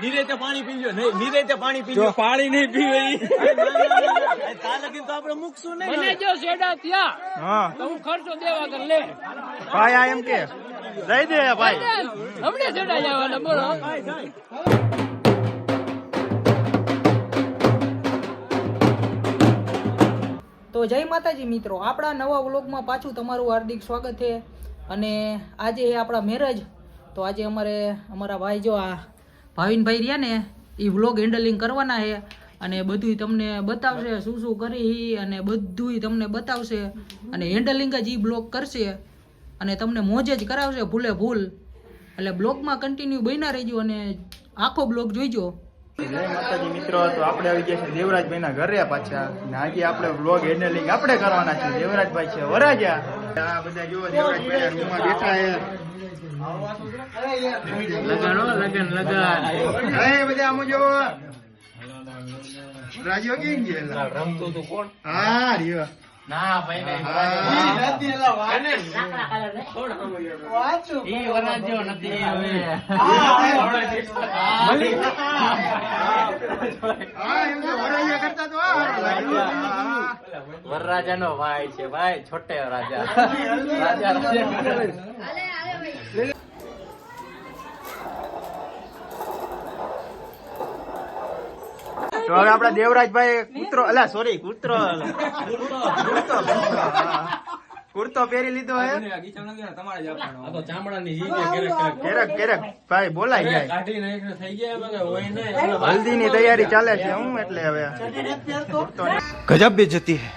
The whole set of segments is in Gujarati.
નીરેતે પાણી પીજો નહીં, નીરેતે પાણી પીજો. પાણી નહીં પીવે કાલે તો આપણે મૂકશું નહીં. મને જો શેડા થયા તો હું ખર્ચો દેવા કર લે ભાઈ આ એમ કે દઈ દે ભાઈ. હમણે શેડા જવાના બોલો. તો જય માતાજી મિત્રો, આપણા નવા વ્લોગમાં પાછું તમારું હાર્દિક સ્વાગત છે. અને આજે આપણા મેરેજ, તો આજે અમારા ભાઈ જો આ ભાવિનભાઈ રહ્યા ને એ વ્લોગ હેન્ડલિંગ કરવાના છે અને બધું તમને બતાવશે, શું શું કરી અને બધું તમને બતાવશે અને હેન્ડલિંગ જ એ બ્લોગ કરશે અને તમને મોજ જ કરાવશે ભૂલે ભૂલ. એટલે બ્લોગમાં કન્ટિન્યુ બન્યા રહેજો અને આખો બ્લોગ જોઈજો. જય માતાજી મિત્રો, તો આપણે આવી ગયા છે દેવરાજભાઈ ના ઘરે પાછા. આજે આપણે વ્લોગ હેન્ડલિંગ આપણે કરવાના છે. દેવરાજભાઈ છે વરાજા. આ બધા જો દેવરાજભાઈ રૂમમાં બેઠા છે. લગન હે બધા આમ જો રાજીઓ કેમ ગયા રમતો તો કોણ? હા રિયો ના ભાઈ નહીં નથી એલા વાને લાકડા કલર ને કોણ હમયો વાચો ઈ વરાજો નથી હવે એમ તો વરાજા કરતા તો વરરાજાનો ભાઈ છે ભાઈ, છોટે રાજા રાજા તો હવે આપડા દેવરાજભાઈ કુર્તો પહેરી લીધો હે. ભાઈ બોલાઈ જાય. હલ્દી ની તૈયારી ચાલે છે હું એટલે હવે ગજબ બેજતી હે.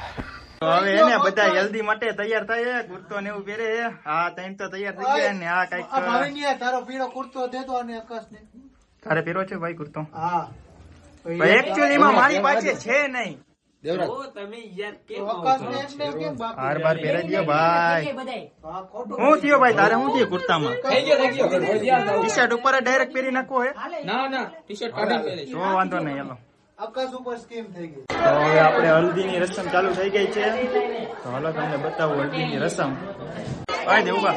તો હવે એને બધા હલ્દી માટે તૈયાર થાય. કુર્તો ને એવું પહેરે. હા ત્રણ તો તૈયાર થઈ ગયા ને આ કઈક તારો પીળો કુર્તો દેતો અને આકાશ ને તારે પહેરો છે ભાઈ કુર્તો? હા એકચ્યુઅલી માં મારી પાસે છે નહીં. હાર બાર પહેરાઈ ગયો ભાઈ. શું થયો ભાઈ તારે? શું થયું કુર્તામાં? ટી શર્ટ ઉપર ડાયરેક્ટ પહેરી નાખવો હે? તો વાંધો નહીં. હાલો આકાશ ઉપર સ્કીમ થઈ ગઈ. તો હવે આપણે હલ્દીની રસમ ચાલુ થઈ ગઈ છે. તો હાલો તમને બતાવું હલ્દીની રસમ. ભાઈ દે ઉભા.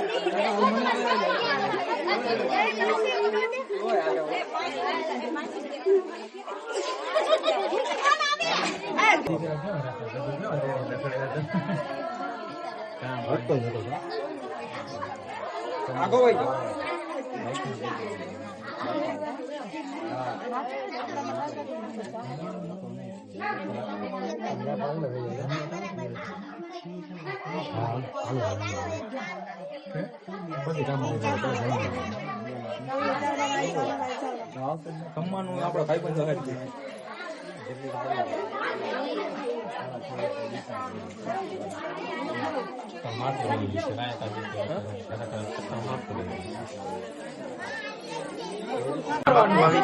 જમવાનું આપડે ભાઈ બંધ આવી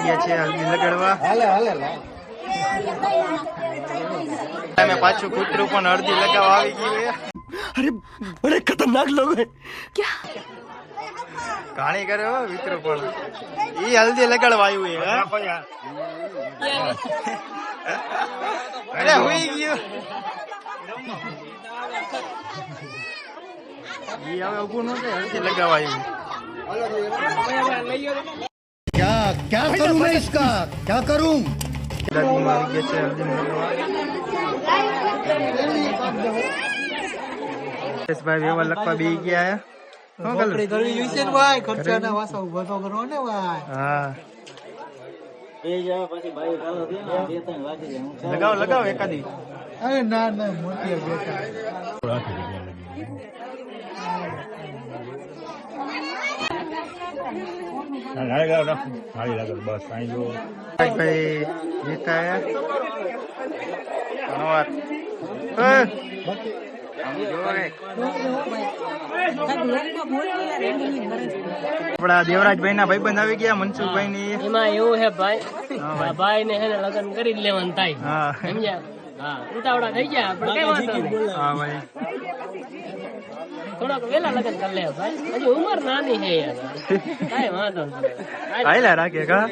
ગયા છે હલ્દી લગાડવા. અમે પાછું કૂતરું પણ હળદી લગાવવા આવી ગયું. અરે બડે ખતરનાક લોગ હે. ઘાણી કરે હો મિત્રો પણ ઈ હલ્દી લગાડવા આવ્યું હે. અરે હોઈ ગયું. ઈ હવે ઉભું ન થાય, હલ્દી લગાવવા આવ્યું. क्या करूं मैं इसका क्या करूं? दादीમાં આવી ગયા છે હલ્દી લગાવવા. ભાઈ વેવા લખવા બેહી ગયા હે. શું નોકરી કરવી જોઈશે ને ભાઈ, ખર્ચાના વાસા ઉભા તો કરો ને ભાઈ. હા લગાવો લગાવો એકાદી. અરે ના ના મોટી બેટા આપડા દેવરાજભાઈ ના ભાઈબંધ આવી ગયા મનસુખભાઈ ની. એમાં એવું હે ભાઈ, ભાઈ ને હે ને લગ્ન કરી જ લેવાનું થાય, સમજ્યા? હા ઉતાવળા થઈ ગયા આપણે કઈ વાંધો નહીં. હા ભાઈ થોડાક વેલા લગ્ન કરી લે ભાઈ, હજી ઉંમર નાની છે યાર, કઈ વાંધો નહીં. હાઈલા રાખે કા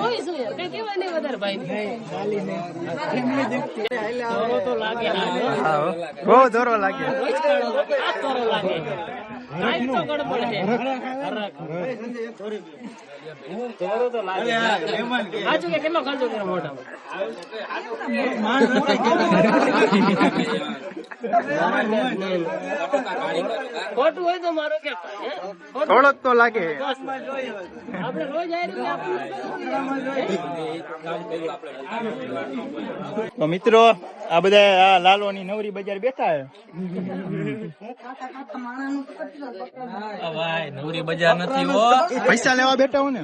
હોય શું યાર, કઈ કેવાય નહીં વધારે ભાઈ. દોરો તો લાગે, બહુ દોરો લાગે. દોરો લાગે. કાંઈ તો ગડબડ છે. હરખ. તો લાગે. સાચું કે કેટલો ખર્ચો કર્યો મોઢામાં? ખોટું હોય તો મારો કે થોડોક તો લાગે. આપણે રોજ તો મિત્રો આ બધા આ લાલોની નવરી બજાર બેઠા છે. ભાઈ નવરી બજાર નથી હો. પૈસા લેવા બેઠા હું ને.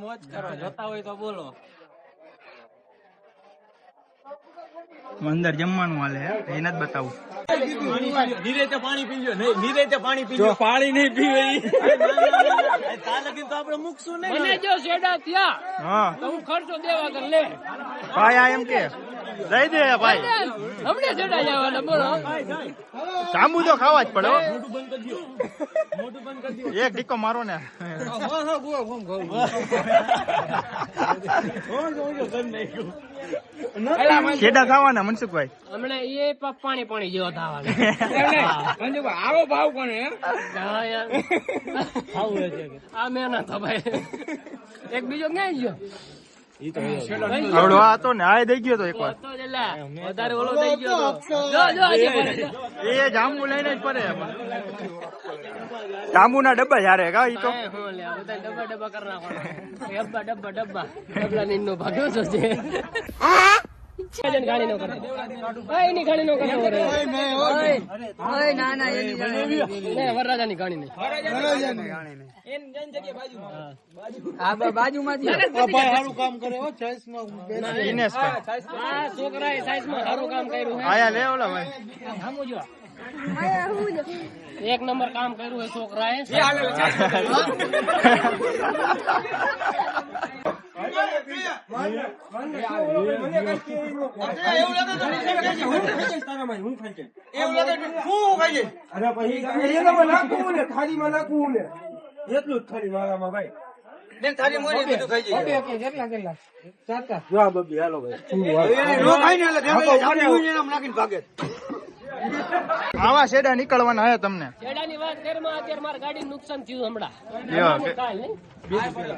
મોજ કરો, જોતા હોય તો બોલો. અંદર જમવાનું હાલે એને જ બતાવું. નીરેતે પાણી પીજો નહીં, નીરેતે પાણી પીજો. પાણી નહીં પીવે તો આપણે મૂકશું નહીં. મને જો શેડા થયા હા તો હું ખર્ચો દેવા કર લે. ભાઈ આ એમ કે દઈ દે ભાઈ. હમણે શેડા જવાના બોલો. જાંબુ તો ખાવા જ પડે હો. મોટું બંધ કરી દો, મોટું બંધ કરી દો. એક ટીકો મારો ને. શેડા ખાવાના મનસુખભાઈ. હમણે એ પાણી પાણી જેવો થવાનો. આવો ભાવ કોને આ મેં ના તો ભાઈ એક બીજો ક્યાં ગયો? આવડો આ હતો ને આ દઈ ગયો તો એકવાર. તો જ એલા, વધારે ઓલો થઈ ગયો તો. જો આજે પડે. એ જાંબુ લઈને જ પડે. જાંબુના ડબ્બા યારે કા ઈ તો. હું લે બધા ડબ્બા ડબ્બા કરી નાખવાના. ડબ્બા નીનો ભાગ્યો છો છે. ગાડી નો કરે. એની ગાડી નો કરે. ના એની વરરાજાની ગાડી નહીં. છોકરાએ સાઈઝમાં સારું કામ કર્યું છે. આયા લે ઓલા ભાઈ. એક નંબર કામ કર્યું છે છોકરાએ. આવા શેડા નીકળવાના હે તમને. શેડાની વાત કરીમાં અત્યારે મારી ગાડી નુકસાન થયું હમણાં. લ્યો. કાલ નહીં?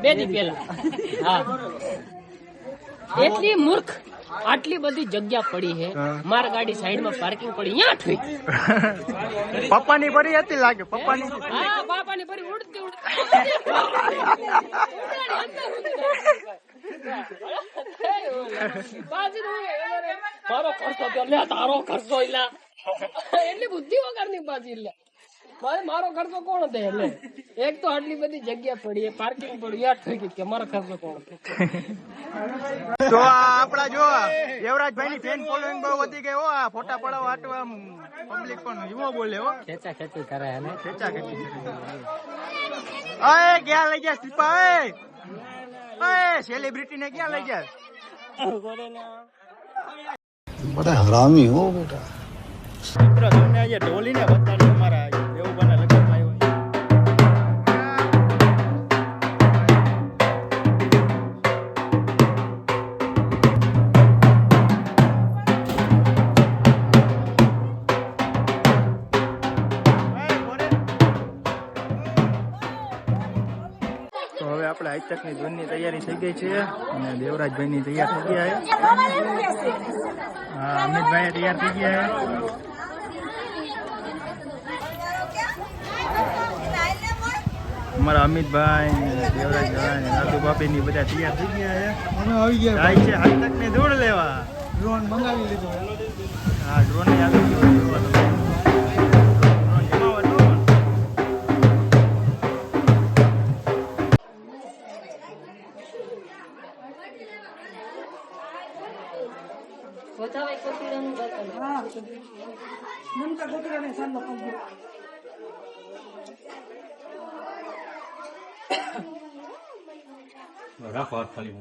બે દી પહેલા. હા એટલી મૂર્ખ. આટલી બધી જગ્યા પડી છે, મારી ગાડી સાઈડમાં પાર્કિંગ પડી, અહીંયા ઠોઈ. પપ્પાની પરી હતી લાગે. પપ્પાની હા બાપાની પરી ઉડતી મારો ખર્ચો તો લે, તારો ખર્ચો લ્યા. એટલી બુદ્ધિ વગરની પાછી લે. મારો ખર્ચો કોણ દે? એટલે એક તો આટલી બધી જગ્યા પડી, પાર્કિંગ પડી, યાદ થઈ ગઈ કે મારો ખર્ચો કોણ? તો આપડા જો દેવરાજભાઈ ની ફેન ફોલોઈંગ બહુ વધી ગઈ હો. આ ફોટા પડાવવા આટલું આમ પબ્લિક પણ યુવો બોલે હો. ખેંચા ખેંચી કરે હે ને. ખેંચા ખેંચી કરે. ઓય ક્યાં લઈ ગયા દીપા? ઓય સેલિબ્રિટી ને ક્યાં લઈ ગયા? बड़ा हरामी हो बेटा. મિત્રો તમને આજે ઢોલીને બતાડી અમારા એવું બને લગનમાં આવ્યો. તો હવે આપણે આઈતકની ધૂનની તૈયારી થઈ ગઈ છે અને દેવરાજભાઈ ની તૈયાર થઈ ગયા છે. હા અમિતભાઈ તૈયાર થઈ ગયા છે. અમારા અમિતભાઈ દેવરાજભાઈ નાતુ બાપી ની બધા તૈયાર થઈ ગયા છે. આવી ગયા જાય છે આઈતક ને ધૂળ લેવા. ડ્રોન મંગાવી લીધો. હા ડ્રોન ને આવી ગયો. રાખો હાથ ખાલી.